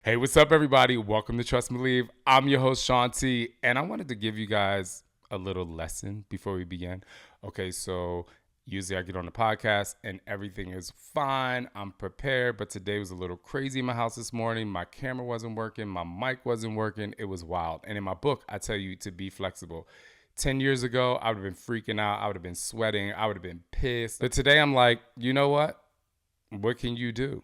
Hey, what's up, everybody? Welcome to Trust and Believe. I'm your host, Shaun T, and I wanted to give you guys a little lesson before we begin. Okay, so usually I get on the podcast and everything is fine. I'm prepared, but today was a little crazy in my house this morning. My camera wasn't working. My mic wasn't working. It was wild. And in my book, I tell you to be flexible. 10 years ago, I would have been freaking out. I would have been sweating. I would have been pissed. But today I'm like, you know what? What can you do?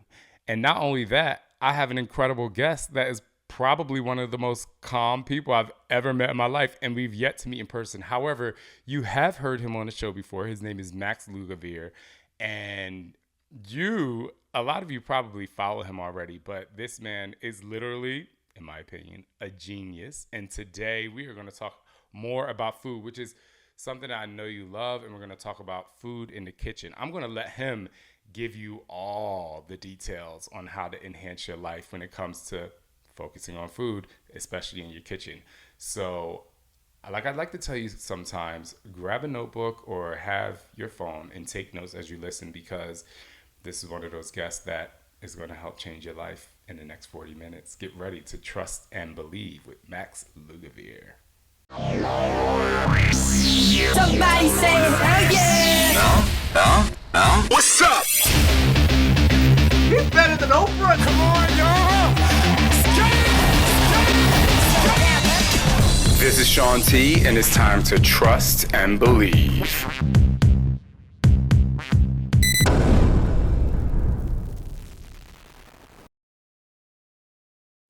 And not only that, I have an incredible guest that is probably one of the most calm people I've ever met in my life, and we've yet to meet in person. However, you have heard him on the show before. His name is Max Lugavere, and a lot of you probably follow him already, but this man is literally, in my opinion, a genius. And today we are going to talk more about food, which is something that I know you love, and we're going to talk about food in the kitchen. I'm going to let him give you all the details on how to enhance your life when it comes to focusing on food, especially in your kitchen. So, I'd like to tell you sometimes, grab a notebook or have your phone and take notes as you listen, because this is one of those guests that is going to help change your life in the next 40 minutes. Get ready to trust and believe with Max Lugavere. Somebody say hell yeah! What's up? He's better than Oprah. Come on, y'all. This is Shaun T, and it's time to trust and believe.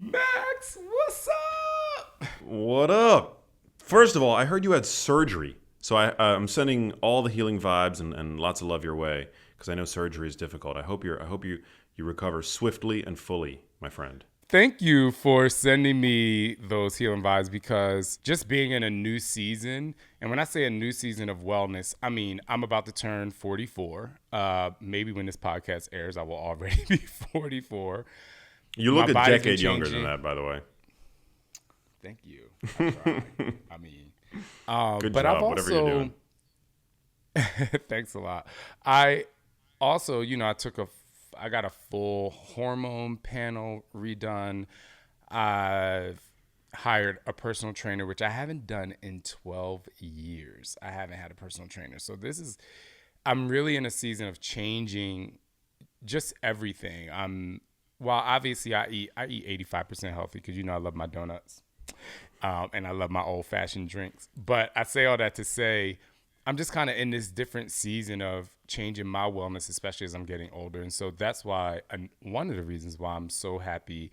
Max, what's up? What up? First of all, I heard you had surgery. So I'm sending all the healing vibes and lots of love your way, because I know surgery is difficult. I hope you recover swiftly and fully, my friend. Thank you for sending me those healing vibes, because just being in a new season, and when I say a new season of wellness, I mean, I'm about to turn 44. Maybe when this podcast airs, I will already be 44. You look a decade younger than that, by the way. Thank you. I try. I mean, good but job, I've whatever you're doing. Thanks a lot. I also, I got a full hormone panel redone. I've hired a personal trainer, which I haven't done in 12 years. I haven't had a personal trainer. So I'm really in a season of changing just everything. Well, obviously I eat 85% healthy, because I love my donuts. And I love my old-fashioned drinks. But I say all that to say, I'm just kind of in this different season of changing my wellness, especially as I'm getting older. And so that's why, one of the reasons why I'm so happy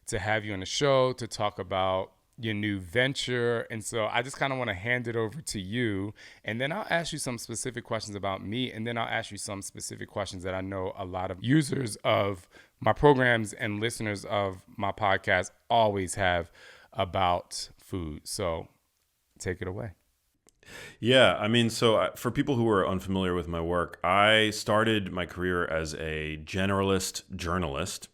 to have you on the show to talk about your new venture. And so I just kind of want to hand it over to you. And then I'll ask you some specific questions about me. And then I'll ask you some specific questions that I know a lot of users of my programs and listeners of my podcast always have about food. So take it away. Yeah, I mean, so for people who are unfamiliar with my work, I started my career as a generalist journalist.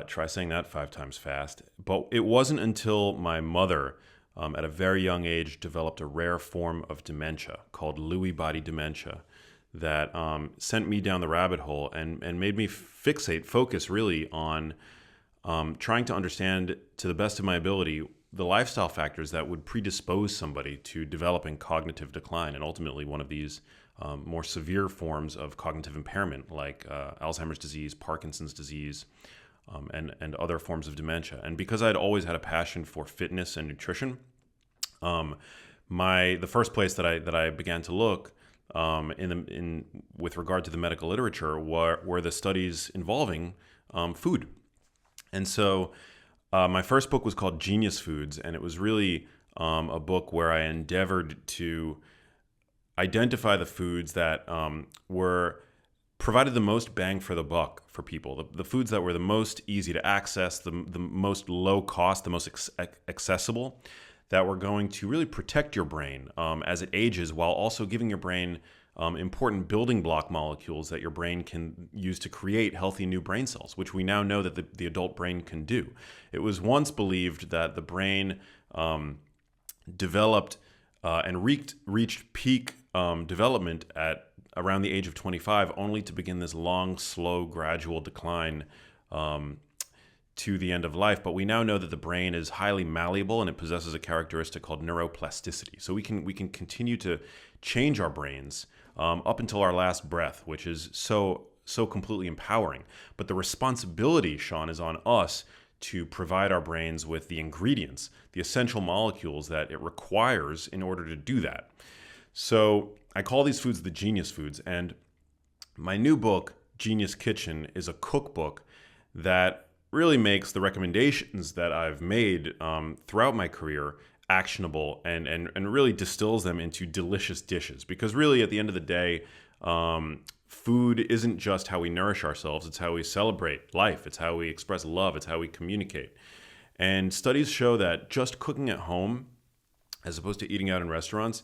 Try saying that 5 times fast. But it wasn't until my mother, at a very young age, developed a rare form of dementia called Lewy body dementia that sent me down the rabbit hole and made me focus really on trying to understand, to the best of my ability, the lifestyle factors that would predispose somebody to developing cognitive decline, and ultimately one of these more severe forms of cognitive impairment, like Alzheimer's disease, Parkinson's disease, and other forms of dementia. And because I'd always had a passion for fitness and nutrition, the first place that I began to look with regard to the medical literature were the studies involving food. And so my first book was called Genius Foods, and it was really a book where I endeavored to identify the foods that provided the most bang for the buck for people, the foods that were the most easy to access, the most low cost, the most accessible, that were going to really protect your brain as it ages, while also giving your brain important building block molecules that your brain can use to create healthy new brain cells, which we now know that the adult brain can do. It was once believed that the brain developed and reached peak development at around the age of 25, only to begin this long, slow, gradual decline to the end of life, but we now know that the brain is highly malleable and it possesses a characteristic called neuroplasticity. So we can continue to change our brains up until our last breath, which is so completely empowering. But the responsibility, Shaun, is on us to provide our brains with the ingredients, the essential molecules that it requires in order to do that. So I call these foods the genius foods, and my new book, Genius Kitchen, is a cookbook that really makes the recommendations that I've made throughout my career actionable and really distills them into delicious dishes. Because really, at the end of the day, food isn't just how we nourish ourselves, it's how we celebrate life, it's how we express love, it's how we communicate. And studies show that just cooking at home, as opposed to eating out in restaurants,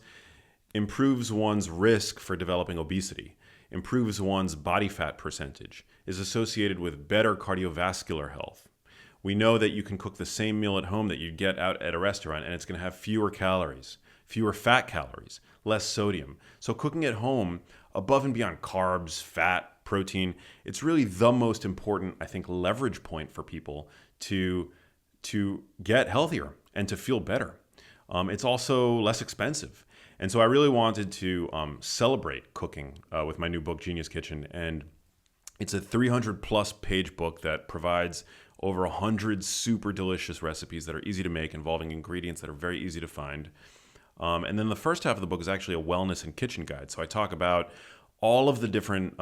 improves one's risk for developing obesity, improves one's body fat percentage, is associated with better cardiovascular health. We know that you can cook the same meal at home that you'd get out at a restaurant, and it's going to have fewer calories, fewer fat calories, less sodium. So cooking at home, above and beyond carbs, fat, protein, it's really the most important, I think, leverage point for people to get healthier and to feel better. It's also less expensive. And so I really wanted to celebrate cooking with my new book, Genius Kitchen. And it's a 300-plus page book that provides over 100 super delicious recipes that are easy to make, involving ingredients that are very easy to find. And then the first half of the book is actually a wellness and kitchen guide. So I talk about all of the different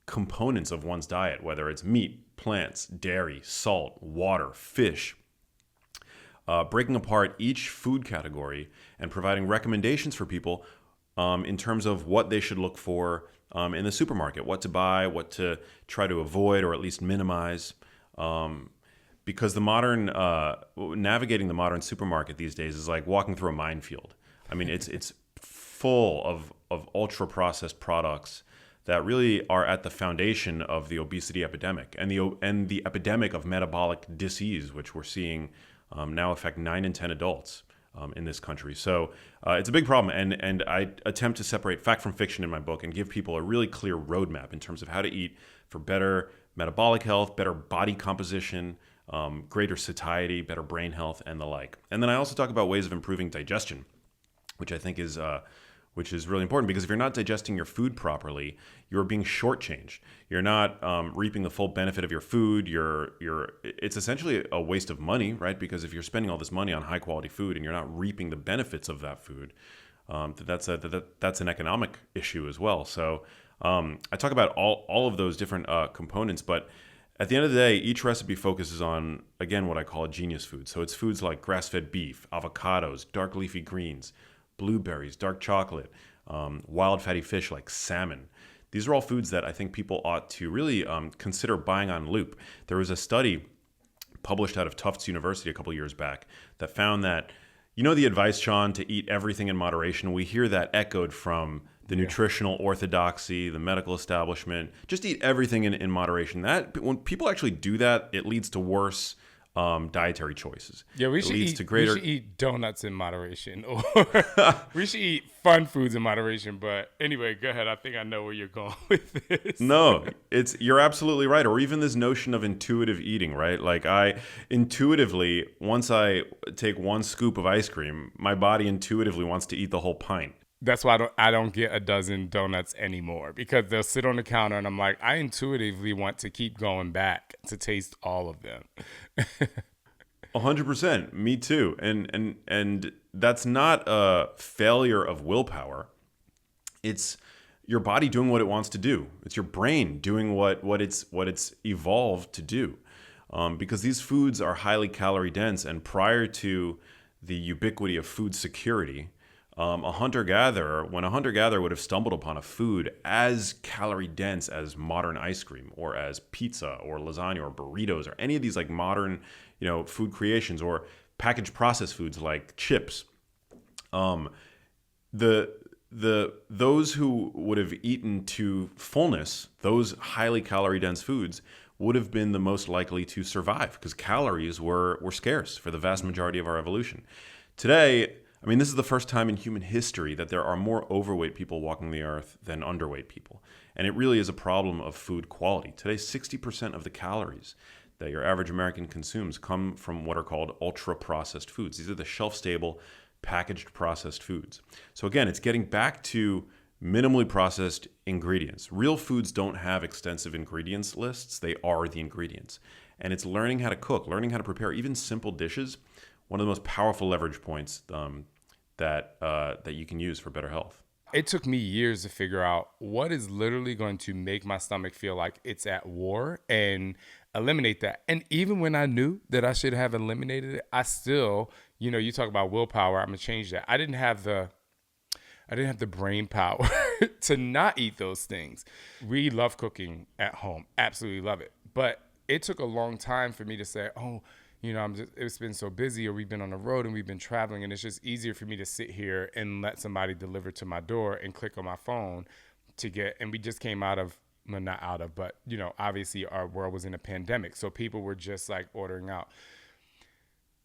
components of one's diet, whether it's meat, plants, dairy, salt, water, fish, breaking apart each food category and providing recommendations for people in terms of what they should look for in the supermarket, what to buy, what to try to avoid or at least minimize. Because the modern navigating the modern supermarket these days is like walking through a minefield. I mean, it's full of ultra processed products that really are at the foundation of the obesity epidemic and the epidemic of metabolic disease, which we're seeing now affect 9 in 10 adults in this country. So it's a big problem, and I attempt to separate fact from fiction in my book and give people a really clear roadmap in terms of how to eat for better metabolic health, better body composition, greater satiety, better brain health, and the like. And then I also talk about ways of improving digestion, which I think is really important, because if you're not digesting your food properly, you're being shortchanged. You're not reaping the full benefit of your food. It's essentially a waste of money, right? Because if you're spending all this money on high quality food and you're not reaping the benefits of that food, that's an economic issue as well. So I talk about all of those different components, but at the end of the day, each recipe focuses on, again, what I call a genius food. So it's foods like grass-fed beef, avocados, dark leafy greens, blueberries, dark chocolate, wild fatty fish like salmon. These are all foods that I think people ought to really consider buying on loop. There was a study published out of Tufts University a couple years back that found that, you know, the advice, Shaun, to eat everything in moderation, we hear that echoed from the nutritional orthodoxy, the medical establishment. Just eat everything in moderation. That when people actually do that, it leads to worse dietary choices. Yeah, we should eat donuts in moderation, or we should eat fun foods in moderation. But anyway, go ahead. I think I know where you're going with this. No, you're absolutely right. Or even this notion of intuitive eating, right? Like I intuitively, once I take one scoop of ice cream, my body intuitively wants to eat the whole pint. That's why I don't get a dozen donuts anymore, because they'll sit on the counter and I'm like, I intuitively want to keep going back to taste all of them. 100%. Me too. And that's not a failure of willpower. It's your body doing what it wants to do. It's your brain doing what it's evolved to do. Because these foods are highly calorie dense, and prior to the ubiquity of food security, when a hunter-gatherer would have stumbled upon a food as calorie dense as modern ice cream, or as pizza or lasagna or burritos, or any of these like modern, food creations, or packaged processed foods like chips, those who would have eaten to fullness those highly calorie dense foods would have been the most likely to survive, because calories were scarce for the vast majority of our evolution. Today, I mean, this is the first time in human history that there are more overweight people walking the earth than underweight people. And it really is a problem of food quality. Today, 60% of the calories that your average American consumes come from what are called ultra-processed foods. These are the shelf-stable, packaged processed foods. So again, it's getting back to minimally processed ingredients. Real foods don't have extensive ingredients lists. They are the ingredients. And it's learning how to cook, learning how to prepare even simple dishes. One of the most powerful leverage points that you can use for better health. It took me years to figure out what is literally going to make my stomach feel like it's at war and eliminate that. And even when I knew that I should have eliminated it, I still, you talk about willpower, I'm going to change that. I didn't have the brain power to not eat those things. We love cooking at home. Absolutely love it. But it took a long time for me to say, it's been so busy, or we've been on the road and we've been traveling, and it's just easier for me to sit here and let somebody deliver to my door and click on my phone and we just came out of, well, not out of, but, obviously our world was in a pandemic. So people were just like ordering out.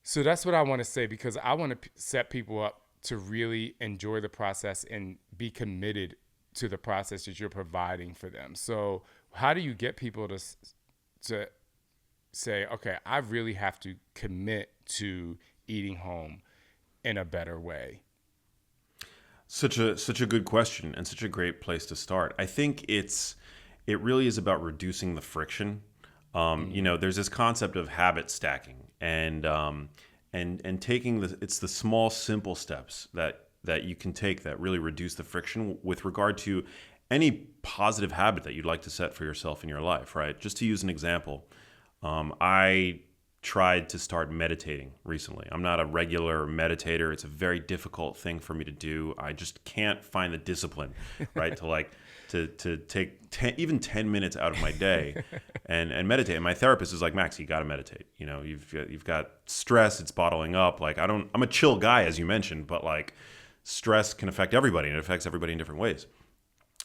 So that's what I want to say, because I want to set people up to really enjoy the process and be committed to the process that you're providing for them. So how do you get people to say, okay, I really have to commit to eating home in a better way? Such a good question, and such a great place to start. I think it really is about reducing the friction. There's this concept of habit stacking, and taking it's the small, simple steps that you can take that really reduce the friction with regard to any positive habit that you'd like to set for yourself in your life, right? Just to use an example, I tried to start meditating recently. I'm not a regular meditator. It's a very difficult thing for me to do. I just can't find the discipline, right? to take even 10 minutes out of my day and meditate. And my therapist is like, Max, you got to meditate. You've got stress. It's bottling up. Like, I'm a chill guy, as you mentioned, but like stress can affect everybody, and it affects everybody in different ways.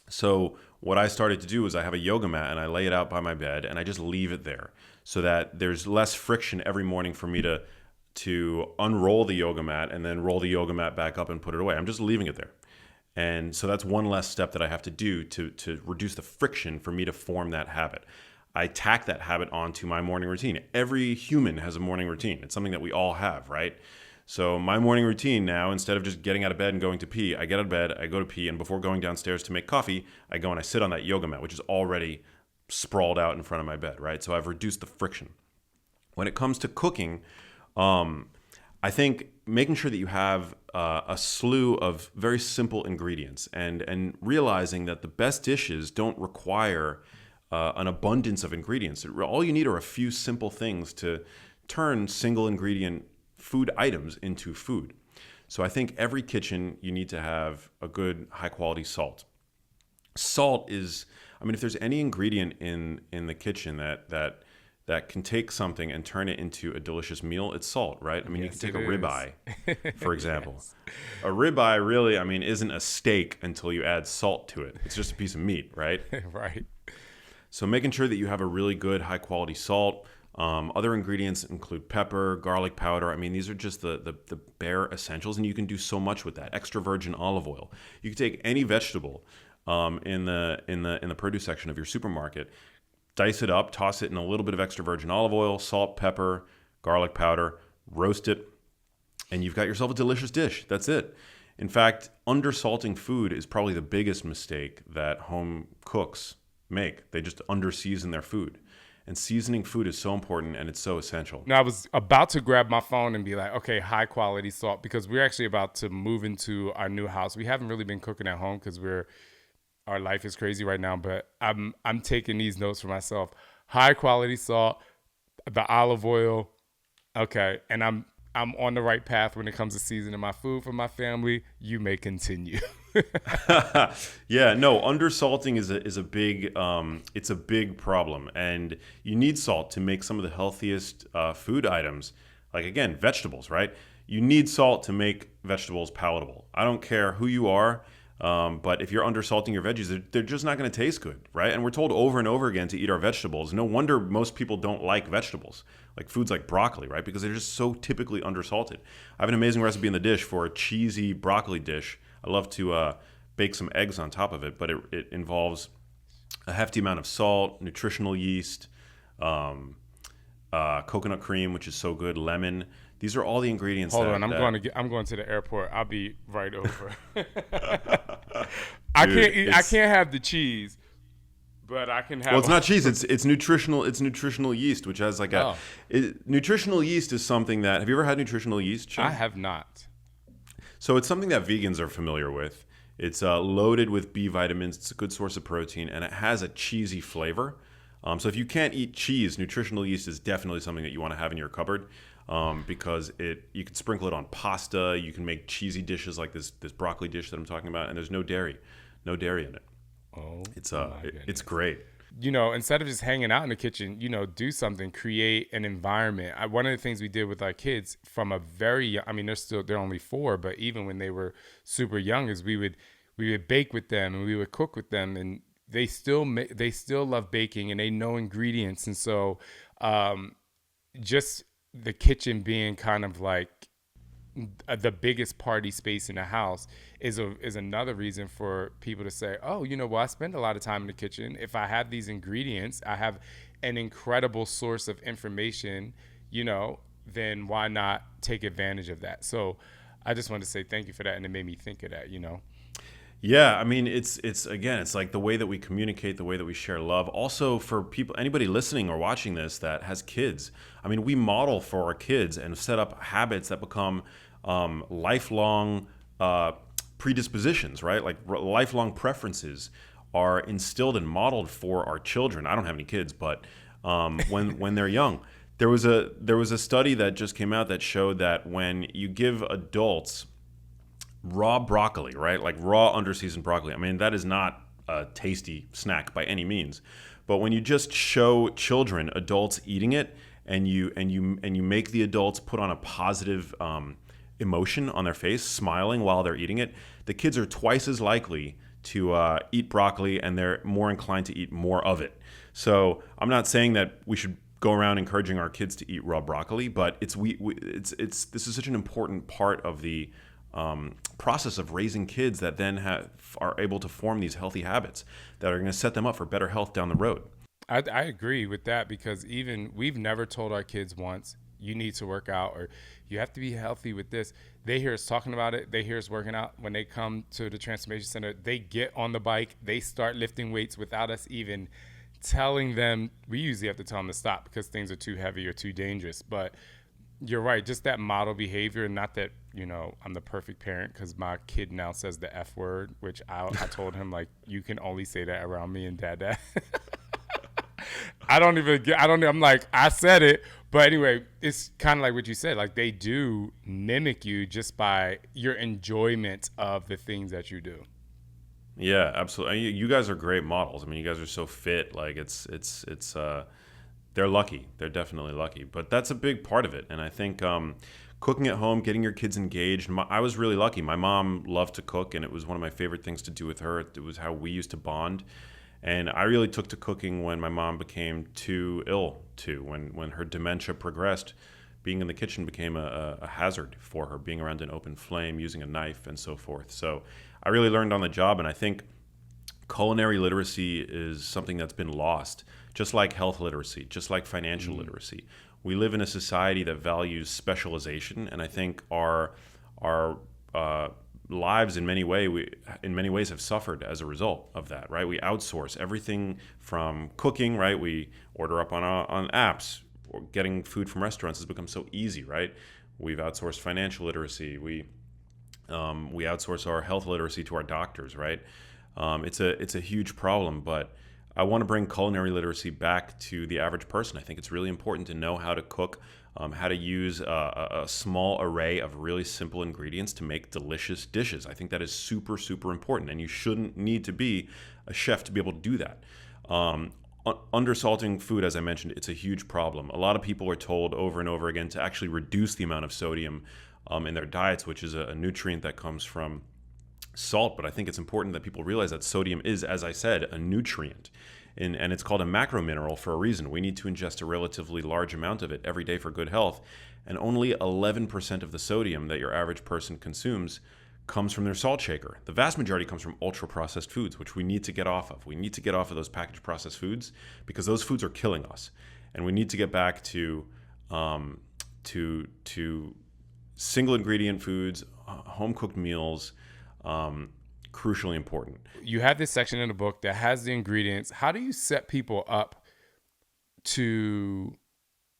So what I started to do is I have a yoga mat and I lay it out by my bed and I just leave it there so that there's less friction every morning for me to unroll the yoga mat and then roll the yoga mat back up and put it away. I'm just leaving it there. And so that's one less step that I have to do to reduce the friction for me to form that habit. I tack that habit onto my morning routine. Every human has a morning routine. It's something that we all have, right? So my morning routine now, instead of just getting out of bed and going to pee, I get out of bed, I go to pee, and before going downstairs to make coffee, I go and I sit on that yoga mat, which is already sprawled out in front of my bed, right? So I've reduced the friction. When it comes to cooking, I think making sure that you have a slew of very simple ingredients and realizing that the best dishes don't require an abundance of ingredients. All you need are a few simple things to turn single ingredient food items into food. So I think every kitchen, you need to have a good high quality salt. Salt is, if there's any ingredient in the kitchen that can take something and turn it into a delicious meal, it's salt, right? You can take a ribeye, for example. Yes. A ribeye really, isn't a steak until you add salt to it. It's just a piece of meat, right? Right. So making sure that you have a really good high quality salt. Other ingredients include pepper, garlic powder. These are just the bare essentials, and you can do so much with that. Extra virgin olive oil. You can take any vegetable in the produce section of your supermarket, dice it up, toss it in a little bit of extra virgin olive oil, salt, pepper, garlic powder, roast it, and you've got yourself a delicious dish. That's it. In fact, undersalting food is probably the biggest mistake that home cooks make. They just underseason their food. And seasoning food is so important, and it's so essential. Now, I was about to grab my phone and be like, okay, high quality salt, because we're actually about to move into our new house. We haven't really been cooking at home because our life is crazy right now, but I'm taking these notes for myself. High quality salt, the olive oil. Okay. And I'm on the right path when it comes to seasoning my food for my family. You may continue. Yeah, no, undersalting is a big it's a big problem, and you need salt to make some of the healthiest food items, like, again, vegetables, right? You need salt to make vegetables palatable. I don't care who you are, but if you're undersalting your veggies, they're just not going to taste good, right? And we're told over and over again to eat our vegetables. No wonder most people don't like vegetables, like foods like broccoli, right? Because they're just so typically undersalted. I have an amazing recipe in the dish for a cheesy broccoli dish. I love to bake some eggs on top of it, but it involves a hefty amount of salt, nutritional yeast, coconut cream, which is so good, lemon. These are all the ingredients. Hold on, I'm going to the airport. I'll be right over. I can't have the cheese, but I can have. Well, it's not cheese. It's nutritional. It's nutritional yeast, which has like nutritional yeast is something that. Have you ever had nutritional yeast, Shaun? I have not. So it's something that vegans are familiar with. It's loaded with B vitamins. It's a good source of protein, and it has a cheesy flavor. So if you can't eat cheese, nutritional yeast is definitely something that you want to have in your cupboard, because you can sprinkle it on pasta. You can make cheesy dishes like this broccoli dish that I'm talking about, and there's no dairy in it. Oh, it's great. Instead of just hanging out in the kitchen, do something, create an environment. One of the things we did with our kids from a very young, I mean, they're only 4, but even when they were super young, is we would bake with them and we would cook with them, and they still love baking and they know ingredients. And so, just the kitchen being kind of like the biggest party space in the house is another reason for people to say, oh, I spend a lot of time in the kitchen. If I have these ingredients, I have an incredible source of information, then why not take advantage of that? So I just wanted to say thank you for that. And it made me think of that, Yeah, I mean, it's again, it's like the way that we communicate, the way that we share love. Also, for anybody listening or watching this that has kids, I mean, we model for our kids and set up habits that become lifelong predispositions, right? Like lifelong preferences are instilled and modeled for our children. I don't have any kids, but when they're young, there was a study that just came out that showed that when you give adults raw broccoli, right? Like raw underseasoned broccoli. I mean, that is not a tasty snack by any means. But when you just show children, adults eating it, and you make the adults put on a positive emotion on their face, smiling while they're eating it, the kids are twice as likely to eat broccoli, and they're more inclined to eat more of it. So I'm not saying that we should go around encouraging our kids to eat raw broccoli, but this is such an important part of the process of raising kids that then are able to form these healthy habits that are going to set them up for better health down the road. I agree with that, because even we've never told our kids once, you need to work out or you have to be healthy with this. They hear us talking about it. They hear us working out. When they come to the transformation center, they get on the bike. They start lifting weights without us even telling them. We usually have to tell them to stop because things are too heavy or too dangerous. But you're right. Just that model behavior. Not that, I'm the perfect parent, because my kid now says the F word, which I told him, like, you can only say that around me and dad. I'm like, I said it. But anyway, it's kind of like what you said. Like, they do mimic you just by your enjoyment of the things that you do. Yeah, absolutely. You guys are great models. I mean, you guys are so fit. Like, they're lucky. They're definitely lucky. But that's a big part of it. And I think cooking at home, getting your kids engaged. I was really lucky. My mom loved to cook, and it was one of my favorite things to do with her. It was how we used to bond. And I really took to cooking when my mom became too ill when her dementia progressed. Being in the kitchen became a hazard for her, being around an open flame, using a knife, and so forth. So I really learned on the job, and I think culinary literacy is something that's been lost, just like health literacy, just like financial literacy. We live in a society that values specialization, and I think our lives in many ways have suffered as a result of that, right? We outsource everything from cooking, right? We order up on apps. Or getting food from restaurants has become so easy, right? We've outsourced financial literacy. We outsource our health literacy to our doctors, right? It's a huge problem, but I want to bring culinary literacy back to the average person. I think it's really important to know how to cook, how to use a small array of really simple ingredients to make delicious dishes. I think that is super, super important, and you shouldn't need to be a chef to be able to do that. Undersalting food, as I mentioned, it's a huge problem. A lot of people are told over and over again to actually reduce the amount of sodium in their diets, which is a nutrient that comes from salt. But I think it's important that people realize that sodium is, as I said, a nutrient. And it's called a macro mineral for a reason. We need to ingest a relatively large amount of it every day for good health. And only 11% of the sodium that your average person consumes comes from their salt shaker. The vast majority comes from ultra-processed foods, which we need to get off of. We need to get off of those packaged processed foods because those foods are killing us. and we need to get back to single ingredient foods, home cooked meals. Crucially important. You have this section in the book that has the ingredients. How do you set people up to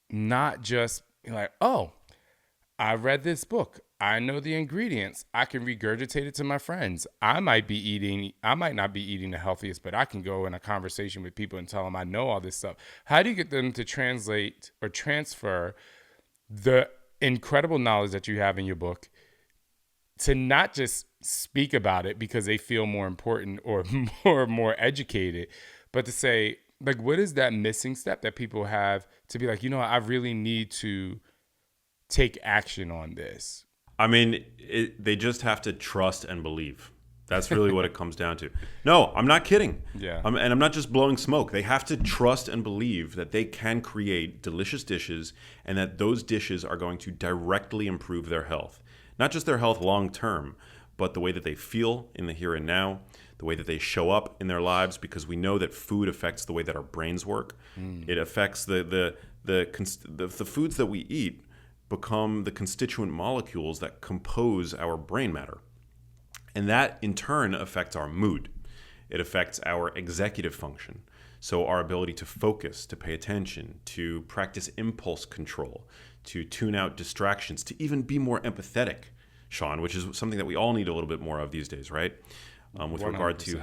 not just be like, oh, I read this book, I know the ingredients, I can regurgitate it to my friends. I might not be eating the healthiest, but I can go in a conversation with people and tell them I know all this stuff. How do you get them to translate or transfer the incredible knowledge that you have in your book to not just speak about it because they feel more important or more educated, but to say, like, what is that missing step that people have to be like, I really need to take action on this? I mean, they just have to trust and believe. That's really what it comes down to. No, I'm not kidding. Yeah. And I'm not just blowing smoke. They have to trust and believe that they can create delicious dishes and that those dishes are going to directly improve their health. Not just their health long term, but the way that they feel in the here and now, the way that they show up in their lives, because we know that food affects the way that our brains work. It affects the foods that we eat become the constituent molecules that compose our brain matter. And that in turn affects our mood. It affects our executive function. So our ability to focus, to pay attention, to practice impulse control, to tune out distractions, to even be more empathetic, Shaun, which is something that we all need a little bit more of these days, right? With 100%. Regard to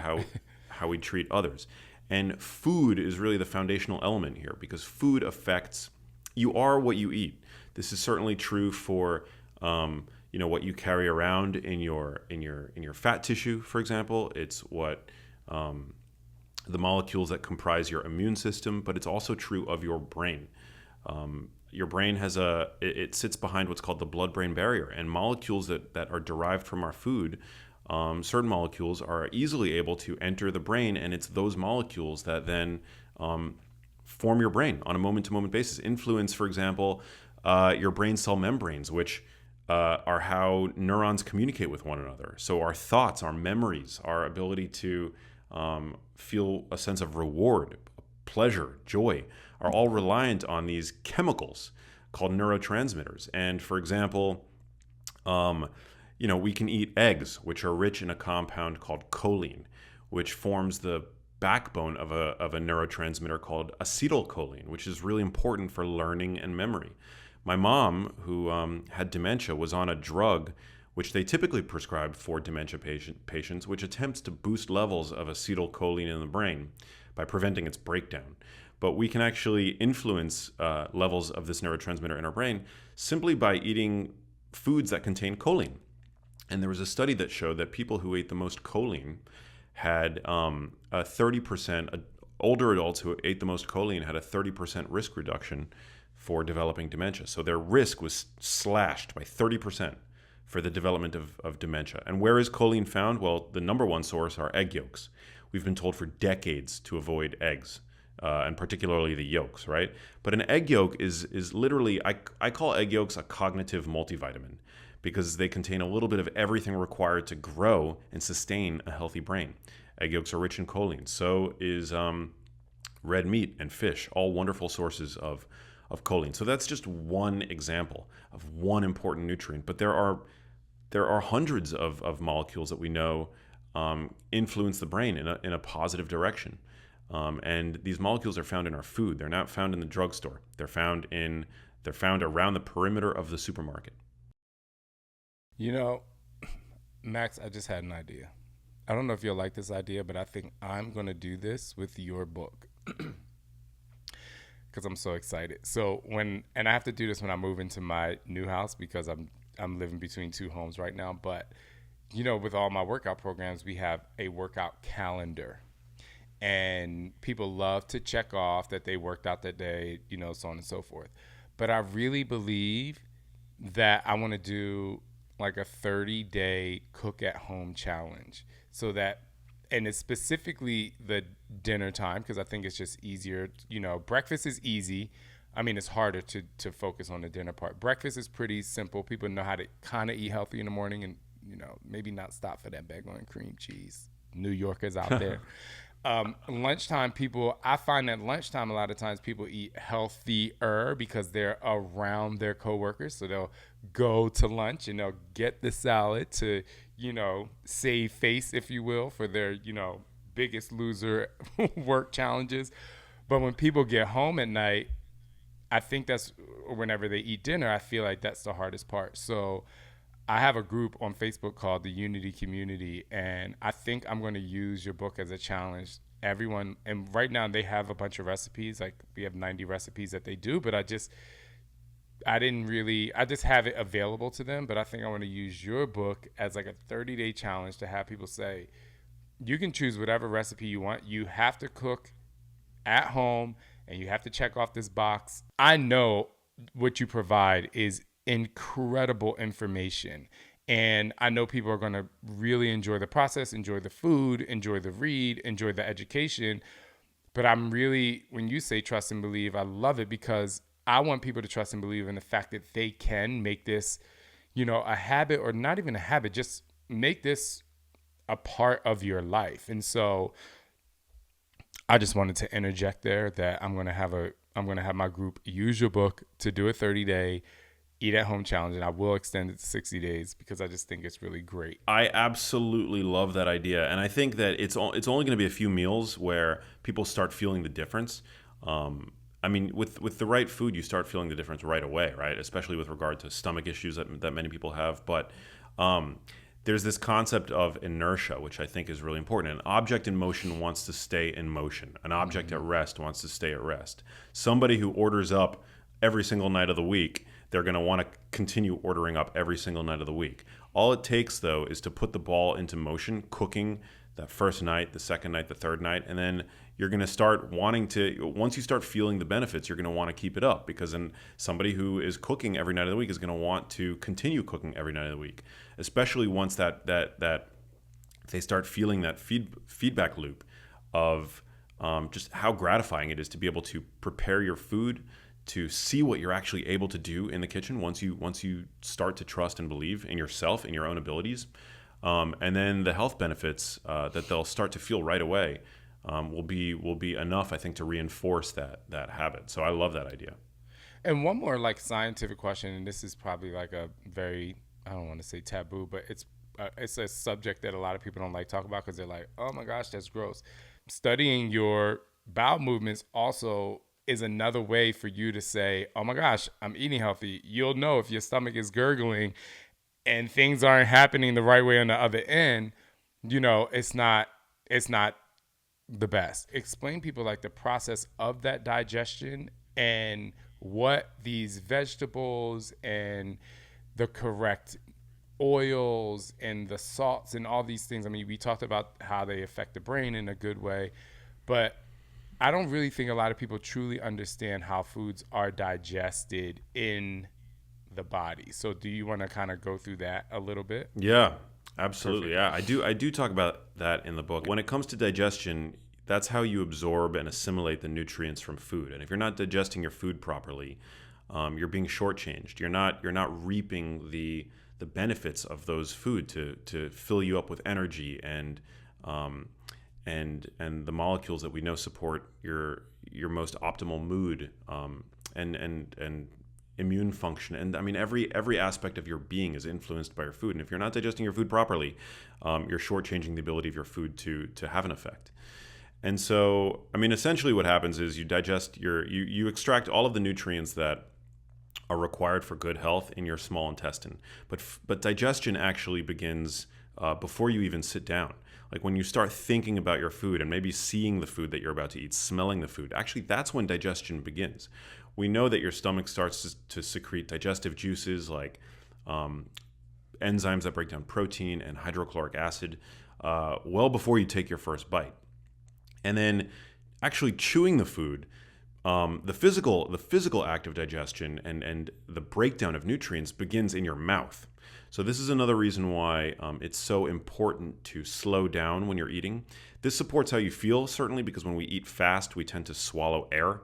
how we treat others. And food is really the foundational element here, because food affects, you are what you eat. This is certainly true for what you carry around in your fat tissue, for example. It's what the molecules that comprise your immune system, but it's also true of your brain. Your brain it sits behind what's called the blood-brain barrier, and molecules that are derived from our food, certain molecules are easily able to enter the brain, and it's those molecules that then form your brain on a moment-to-moment basis. Influence, for example, your brain cell membranes, which are how neurons communicate with one another. So our thoughts, our memories, our ability to feel a sense of reward, pleasure, joy, are all reliant on these chemicals called neurotransmitters. And for example, we can eat eggs, which are rich in a compound called choline, which forms the backbone of a neurotransmitter called acetylcholine, which is really important for learning and memory. My mom, who had dementia, was on a drug which they typically prescribe for dementia patients, which attempts to boost levels of acetylcholine in the brain by preventing its breakdown. But we can actually influence levels of this neurotransmitter in our brain simply by eating foods that contain choline. And there was a study that showed that people who ate the most choline had a 30%, older adults who ate the most choline had a 30% risk reduction for developing dementia. So their risk was slashed by 30% for the development of dementia. And where is choline found? Well, the number one source are egg yolks. We've been told for decades to avoid eggs, and particularly the yolks, right? But an egg yolk is literally, I call egg yolks a cognitive multivitamin, because they contain a little bit of everything required to grow and sustain a healthy brain. Egg yolks are rich in choline. So is red meat and fish, all wonderful sources of choline. So that's just one example of one important nutrient. But there are hundreds of molecules that we know influence the brain in a positive direction. And these molecules are found in our food. They're not found in the drugstore. They're found around the perimeter of the supermarket. Max, I just had an idea. I don't know if you'll like this idea, but I think I'm going to do this with your book because I'm so excited. So I have to do this when I move into my new house because I'm living between two homes right now. But, with all my workout programs, we have a workout calendar. And people love to check off that they worked out that day, so on and so forth. But I really believe that I want to do like a 30-day cook at home challenge and it's specifically the dinner time because I think it's just easier. Breakfast is easy. I mean, it's harder to focus on the dinner part. Breakfast is pretty simple. People know how to kind of eat healthy in the morning and, maybe not stop for that bagel and cream cheese. New Yorkers out there. Lunchtime people, I find that lunchtime a lot of times people eat healthier because they're around their coworkers. So they'll go to lunch and they'll get the salad to, save face, if you will, for their, biggest loser work challenges. But when people get home at night, I think that's whenever they eat dinner, I feel like that's the hardest part. So I have a group on Facebook called the Unity Community, and I think I'm going to use your book as a challenge. Everyone, and right now they have a bunch of recipes. Like we have 90 recipes that they do, but I just have it available to them. But I think I want to use your book as like a 30-day challenge to have people say, you can choose whatever recipe you want. You have to cook at home and you have to check off this box. I know what you provide is incredible information. And I know people are going to really enjoy the process, enjoy the food, enjoy the read, enjoy the education. But when you say trust and believe, I love it because I want people to trust and believe in the fact that they can make this, a habit, or not even a habit, just make this a part of your life. And so I just wanted to interject there that I'm going to have my group use your book to do a 30-day eat at home challenge, and I will extend it to 60 days because I just think it's really great. I absolutely love that idea, and I think that it's only going to be a few meals where people start feeling the difference. With the right food, you start feeling the difference right away, right? Especially with regard to stomach issues that many people have. But there's this concept of inertia, which I think is really important. An object in motion wants to stay in motion. An object at rest wants to stay at rest. Somebody who orders up every single night of the week, they're going to want to continue ordering up every single night of the week. All it takes, though, is to put the ball into motion, cooking that first night, the second night, the third night, and then you're going to start wanting to, once you start feeling the benefits, you're going to want to keep it up, because then somebody who is cooking every night of the week is going to want to continue cooking every night of the week, especially once that they start feeling that feedback loop of just how gratifying it is to be able to prepare your food, to see what you're actually able to do in the kitchen once you start to trust and believe in yourself, in your own abilities. And then the health benefits that they'll start to feel right away will be enough, I think, to reinforce that habit. So I love that idea. And one more scientific question, and this is probably like a very, I don't want to say taboo, but it's a subject that a lot of people don't like talk about because they're like, oh my gosh, that's gross. Studying your bowel movements also is another way for you to say, oh my gosh, I'm eating healthy. You'll know if your stomach is gurgling and things aren't happening the right way on the other end, it's not the best. Explain people the process of that digestion and what these vegetables and the correct oils and the salts and all these things. I mean, we talked about how they affect the brain in a good way, but I don't really think a lot of people truly understand how foods are digested in the body. So do you want to kind of go through that a little bit? Yeah, absolutely. Perfect. Yeah, I do talk about that in the book. When it comes to digestion, that's how you absorb and assimilate the nutrients from food. And if you're not digesting your food properly, you're being shortchanged. You're not reaping the benefits of those food to fill you up with energy and the molecules that we know support your most optimal mood and immune function. And I mean, every aspect of your being is influenced by your food. And if you're not digesting your food properly, you're shortchanging the ability of your food to have an effect. And so, I mean, essentially what happens is you digest you extract all of the nutrients that are required for good health in your small intestine. But digestion actually begins before you even sit down. Like when you start thinking about your food and maybe seeing the food that you're about to eat, smelling the food, actually that's when digestion begins. We know that your stomach starts to secrete digestive juices like enzymes that break down protein and hydrochloric acid well before you take your first bite. And then actually chewing the food, the physical act of digestion and the breakdown of nutrients begins in your mouth. So this is another reason why it's so important to slow down when you're eating. This supports how you feel, certainly, because when we eat fast, we tend to swallow air,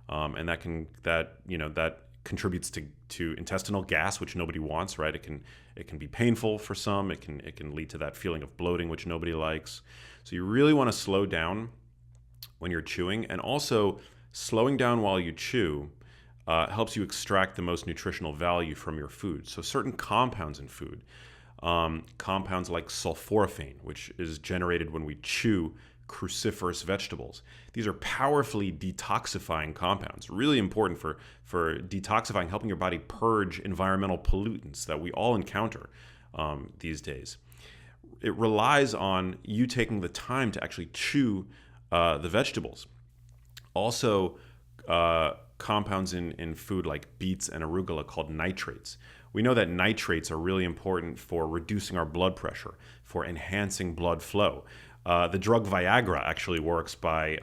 and that contributes to intestinal gas, which nobody wants, right? It can be painful for some. It can lead to that feeling of bloating, which nobody likes. So you really want to slow down when you're chewing, and also slowing down while you chew helps you extract the most nutritional value from your food. So certain compounds in food, compounds like sulforaphane, which is generated when we chew cruciferous vegetables. These are powerfully detoxifying compounds, really important for detoxifying, helping your body purge environmental pollutants that we all encounter these days. It relies on you taking the time to actually chew the vegetables. Also, compounds in food like beets and arugula called nitrates. We know that nitrates are really important for reducing our blood pressure, for enhancing blood flow. The drug Viagra actually works by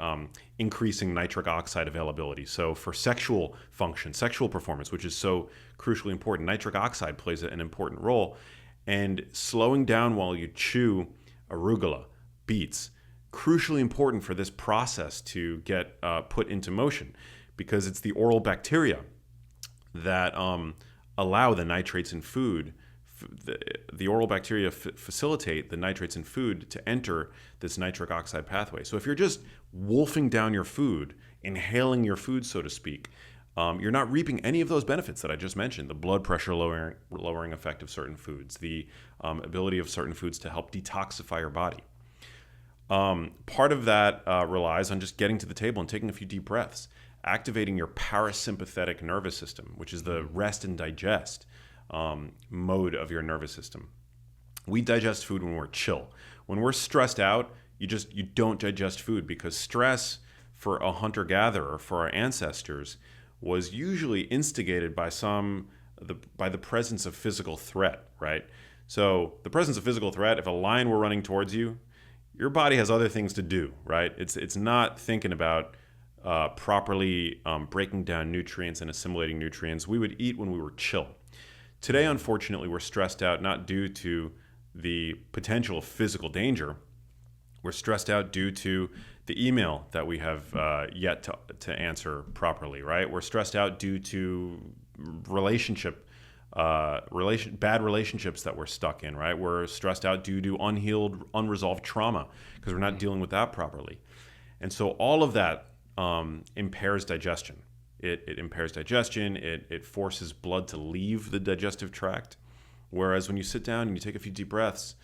increasing nitric oxide availability. So for sexual function, sexual performance, which is so crucially important, nitric oxide plays an important role. And slowing down while you chew arugula, beets, crucially important for this process to get put into motion, because it's the oral bacteria that allow the nitrates in food. The oral bacteria facilitate the nitrates in food to enter this nitric oxide pathway. So if you're just wolfing down your food, inhaling your food, so to speak, you're not reaping any of those benefits that I just mentioned: the blood pressure lowering effect of certain foods, the ability of certain foods to help detoxify your body. Part of that relies on just getting to the table and taking a few deep breaths, activating your parasympathetic nervous system, which is the rest and digest mode of your nervous system. We digest food when we're chill. When we're stressed out, you don't digest food, because stress for a hunter-gatherer, for our ancestors, was usually instigated by the presence of physical threat, right? So the presence of physical threat, if a lion were running towards you, your body has other things to do, right? It's not thinking about properly breaking down nutrients and assimilating nutrients. We would eat when we were chill. Today, unfortunately, we're stressed out not due to the potential of physical danger. We're stressed out due to the email that we have yet to answer properly, right? We're stressed out due to bad relationships that we're stuck in, right? We're stressed out due to unresolved trauma, because we're not dealing with that properly. And so all of that impairs digestion. It impairs digestion. It forces blood to leave the digestive tract. Whereas when you sit down and you take a few deep breaths,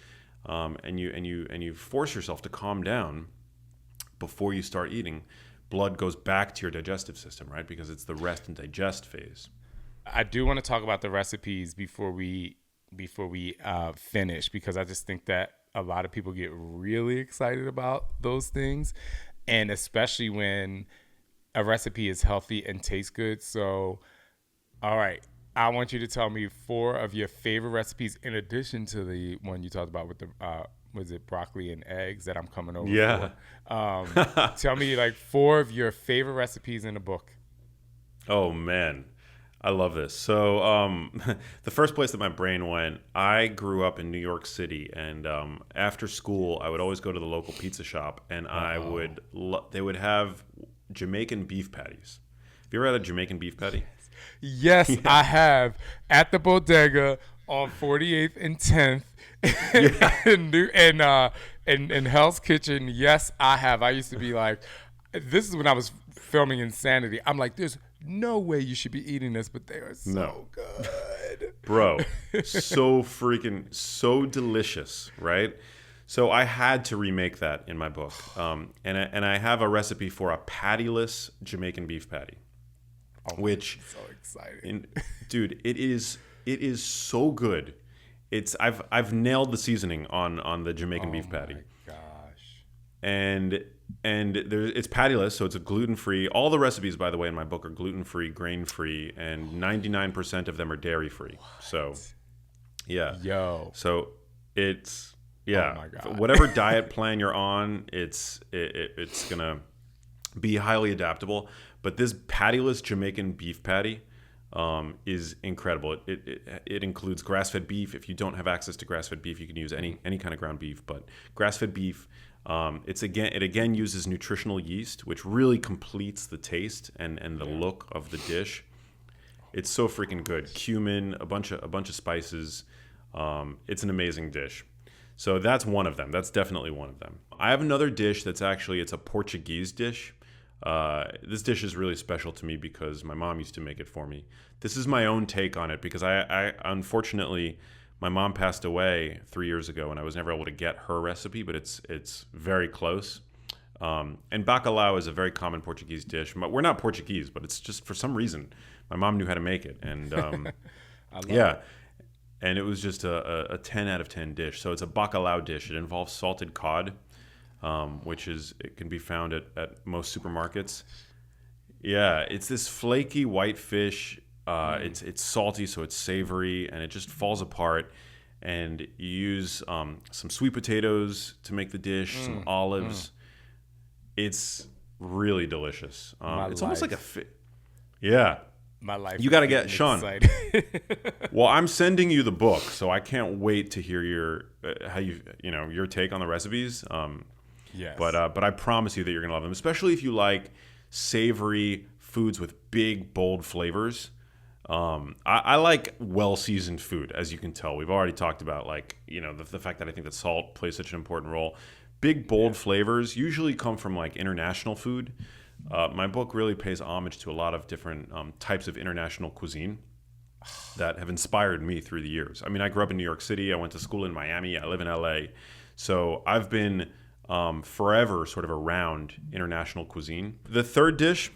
and you force yourself to calm down before you start eating, blood goes back to your digestive system, right? Because it's the rest and digest phase. I do want to talk about the recipes before we finish, because I just think that a lot of people get really excited about those things, and especially when a recipe is healthy and tastes good. So, all right, I want you to tell me 4 of your favorite recipes, in addition to the one you talked about with the was it broccoli and eggs that I'm coming over for? Tell me 4 of your favorite recipes in the book. Oh man, I love this. So the first place that my brain went, I grew up in New York City, and after school I would always go to the local pizza shop, and they would have Jamaican beef patties. Have you ever had a Jamaican beef patty? Yes, yeah. I have, at the bodega on 48th and 10th in Hell's Kitchen. Yes, I have. I used to be like, this is when I was filming Insanity. I'm like, there's no way you should be eating this, but they are so good. Bro, so delicious, right? So I had to remake that in my book. And I have a recipe for a pattyless Jamaican beef patty. Which, so exciting. Dude, it is so good. I've nailed the seasoning on the Jamaican beef patty. Oh my gosh. And it's pattyless, so it's a gluten-free. All the recipes, by the way, in my book are gluten-free, grain-free, and 99% of them are dairy-free. What? So, yeah. Yo. So it's yeah. Oh my God. Whatever diet plan you're on, it's gonna be highly adaptable. But this pattyless Jamaican beef patty is incredible. It includes grass-fed beef. If you don't have access to grass-fed beef, you can use any kind of ground beef. But grass-fed beef, it again uses nutritional yeast, which really completes the taste and the look of the dish. It's so freaking good. Cumin, a bunch of spices. It's an amazing dish. So that's one of them. That's definitely one of them. I have another dish that's actually, it's a Portuguese dish. This dish is really special to me because my mom used to make it for me. This is my own take on it because I unfortunately, my mom passed away 3 years ago and I was never able to get her recipe, but it's very close. And bacalhau is a very common Portuguese dish. We're not Portuguese, but it's just for some reason my mom knew how to make it. And yeah. It. And it was just a 10 out of 10 dish. So it's a bacalhau dish. It involves salted cod, it can be found at most supermarkets. Yeah, it's this flaky white fish. It's salty, so it's savory, and it just falls apart. And you use some sweet potatoes to make the dish, some olives. It's really delicious. It's almost like yeah. My life. You got to get Shaun. Well, I'm sending you the book, so I can't wait to hear your your take on the recipes. Yes. But I promise you that you're gonna love them, especially if you like savory foods with big, bold flavors. I like well-seasoned food, as you can tell. We've already talked about the fact that I think that salt plays such an important role. Big, bold flavors usually come from international food. My book really pays homage to a lot of different types of international cuisine that have inspired me through the years. I mean, I grew up in New York City. I went to school in Miami. I live in LA. So I've been forever sort of around international cuisine. The third dish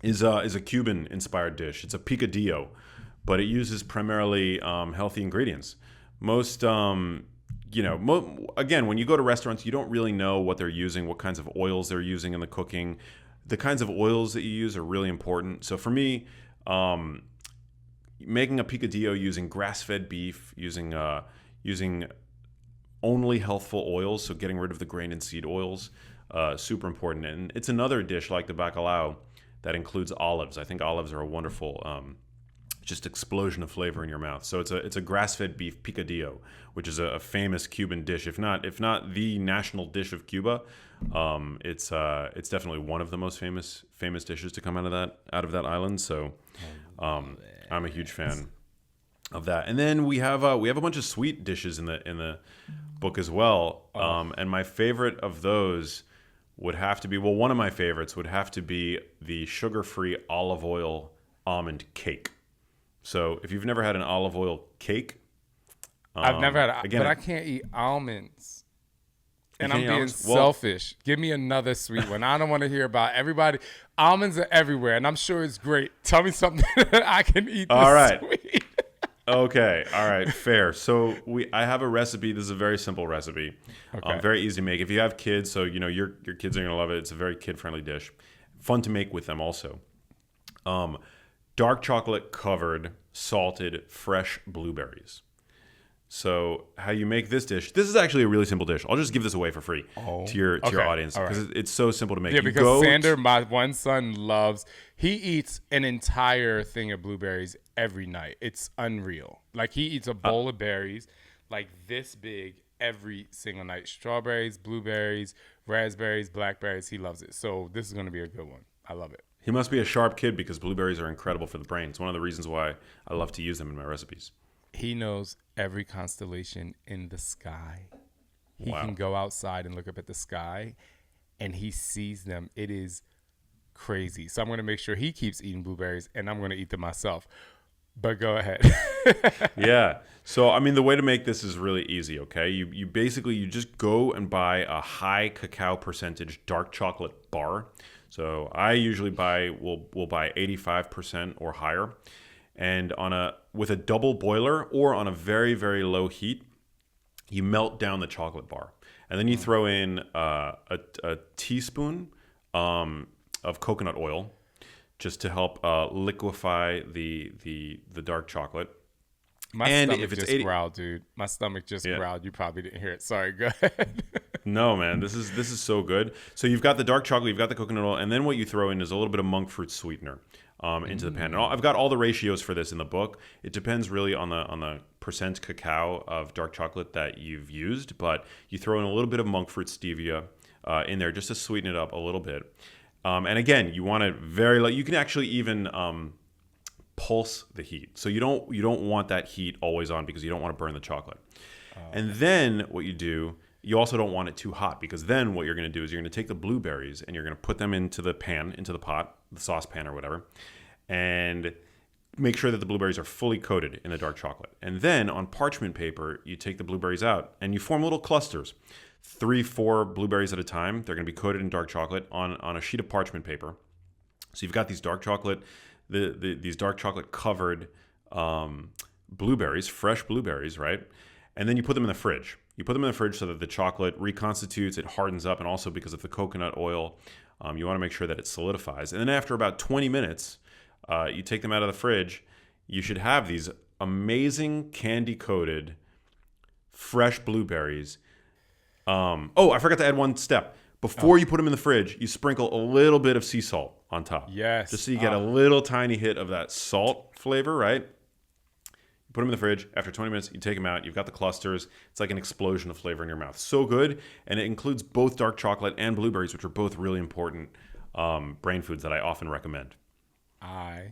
is a Cuban-inspired dish. It's a picadillo, but it uses primarily healthy ingredients. Most again, when you go to restaurants, you don't really know what they're using, what kinds of oils they're using in the cooking. The kinds of oils that you use are really important. So for me, making a picadillo using grass-fed beef, using only healthful oils, so getting rid of the grain and seed oils, super important. And it's another dish like the bacalhau that includes olives. I think olives are a wonderful just explosion of flavor in your mouth. So it's a grass-fed beef picadillo, which is a famous Cuban dish, if not the national dish of Cuba. It's definitely one of the most famous dishes to come out of that island. So I'm a huge fan of that. And then we have a bunch of sweet dishes in the book as well. And my favorite of those would have to be, one of my favorites would have to be the sugar-free olive oil almond cake. So if you've never had an olive oil cake, I've never had it, but I can't eat almonds. And I'm being selfish. Give me another sweet one. I don't want to hear about everybody. Almonds are everywhere, and I'm sure it's great. Tell me something that I can eat this all right. sweet. Okay. All right. Fair. So I have a recipe. This is a very simple recipe. Okay. Very easy to make. If you have kids, so your kids are going to love it. It's a very kid-friendly dish. Fun to make with them also. Dark chocolate covered salted fresh blueberries. So how you make this dish? This is actually a really simple dish. I'll just give this away for free to your audience because it's so simple to make. Yeah, because Sander, my one son, he eats an entire thing of blueberries every night. It's unreal. Like he eats a bowl of berries like this big every single night. Strawberries, blueberries, raspberries, blackberries. He loves it. So this is going to be a good one. I love it. He must be a sharp kid because blueberries are incredible for the brain. It's one of the reasons why I love to use them in my recipes. He knows every constellation in the sky. He can go outside and look up at the sky, and he sees them. It is crazy. So I'm going to make sure he keeps eating blueberries, and I'm going to eat them myself. But go ahead. Yeah. So, I mean, the way to make this is really easy, okay? You basically just go and buy a high cacao percentage dark chocolate bar. So I usually will buy 85% or higher. And with a double boiler or on a very, very low heat, you melt down the chocolate bar. And then you throw in a teaspoon of coconut oil just to help liquefy the dark chocolate. My stomach just growled, dude. My stomach just growled. You probably didn't hear it. Sorry, go ahead. No, man, this is so good. So you've got the dark chocolate, you've got the coconut oil, and then what you throw in is a little bit of monk fruit sweetener into the pan. And I've got all the ratios for this in the book. It depends really on the percent cacao of dark chocolate that you've used, but you throw in a little bit of monk fruit stevia in there just to sweeten it up a little bit. And again, you want it very light. You can actually even pulse the heat. So you don't want that heat always on because you don't want to burn the chocolate. And then what you do, you also don't want it too hot, because then what you're going to do is you're going to take the blueberries and you're going to put them into the pan, into the pot, the saucepan or whatever, and make sure that the blueberries are fully coated in the dark chocolate. And then on parchment paper, you take the blueberries out and you form little clusters, 3-4 blueberries at a time. They're going to be coated in dark chocolate on a sheet of parchment paper. So you've got these dark chocolate, these dark chocolate covered blueberries, fresh blueberries, right? And then you put them in the fridge. You put them in the fridge so that the chocolate reconstitutes, it hardens up, and also because of the coconut oil, you want to make sure that it solidifies. And then after about 20 minutes, you take them out of the fridge. You should have these amazing candy-coated, fresh blueberries. I forgot to add one step. Before you put them in the fridge, you sprinkle a little bit of sea salt on top. Yes. Just so you get a little tiny hit of that salt flavor, right? You put them in the fridge. After 20 minutes, you take them out. You've got the clusters. It's like an explosion of flavor in your mouth. So good. And it includes both dark chocolate and blueberries, which are both really important brain foods that I often recommend. I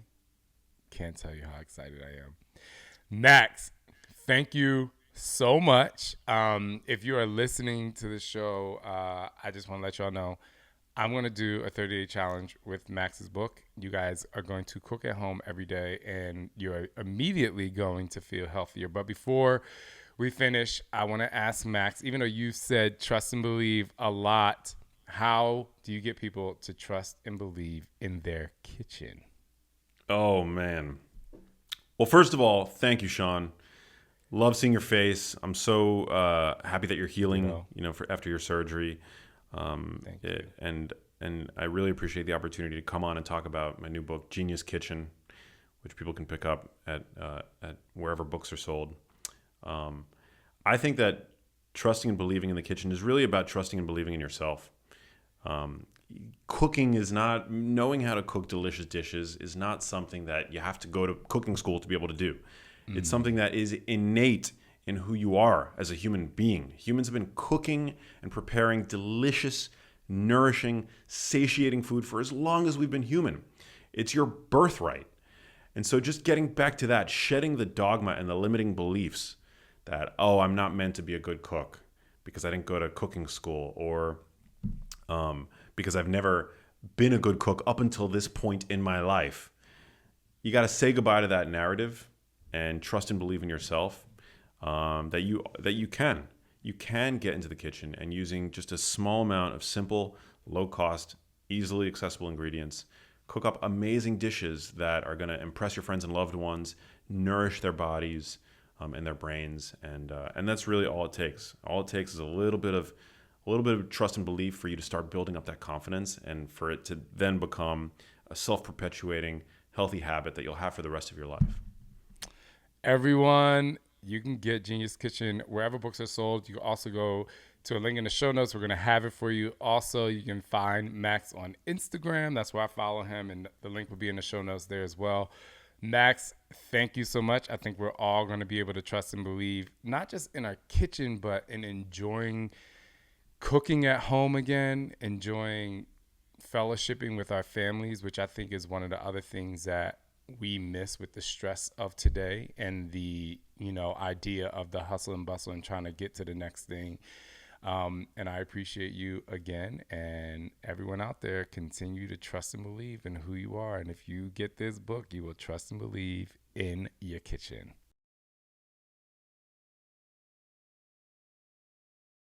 can't tell you how excited I am. Max, thank you so much. If you are listening to the show, I just want to let y'all know I'm going to do a 30-day challenge with Max's book. You guys are going to cook at home every day, and you're immediately going to feel healthier. But before we finish, I want to ask Max, even though you said trust and believe a lot, how do you get people to trust and believe in their kitchen? Oh, man. Well, first of all, thank you, Shaun. Love seeing your face. I'm so happy that you're healing, after your surgery. Thank you. And I really appreciate the opportunity to come on and talk about my new book, Genius Kitchen, which people can pick up at wherever books are sold. I think that trusting and believing in the kitchen is really about trusting and believing in yourself. Cooking is not, knowing how to cook delicious dishes is not something that you have to go to cooking school to be able to do. Mm-hmm. It's something that is innate in who you are as a human being. Humans have been cooking and preparing delicious, nourishing, satiating food for as long as we've been human. It's your birthright. And so just getting back to that, shedding the dogma and the limiting beliefs that, I'm not meant to be a good cook because I didn't go to cooking school, or because I've never been a good cook up until this point in my life. You got to say goodbye to that narrative and trust and believe in yourself, that you can get into the kitchen, and using just a small amount of simple, low-cost, easily accessible ingredients, cook up amazing dishes that are going to impress your friends and loved ones, nourish their bodies and their brains, and that's really all it takes. All it takes is a little bit of trust and belief for you to start building up that confidence, and for it to then become a self-perpetuating, healthy habit that you'll have for the rest of your life. Everyone, you can get Genius Kitchen wherever books are sold. You can also go to a link in the show notes. We're going to have it for you. Also, you can find Max on Instagram. That's where I follow him, and the link will be in the show notes there as well. Max, thank you so much. I think we're all going to be able to trust and believe, not just in our kitchen, but in enjoying cooking at home again, enjoying fellowshipping with our families, which I think is one of the other things that we miss with the stress of today, and the idea of the hustle and bustle and trying to get to the next thing. And I appreciate you again, and everyone out there, continue to trust and believe in who you are. And if you get this book, you will trust and believe in your kitchen.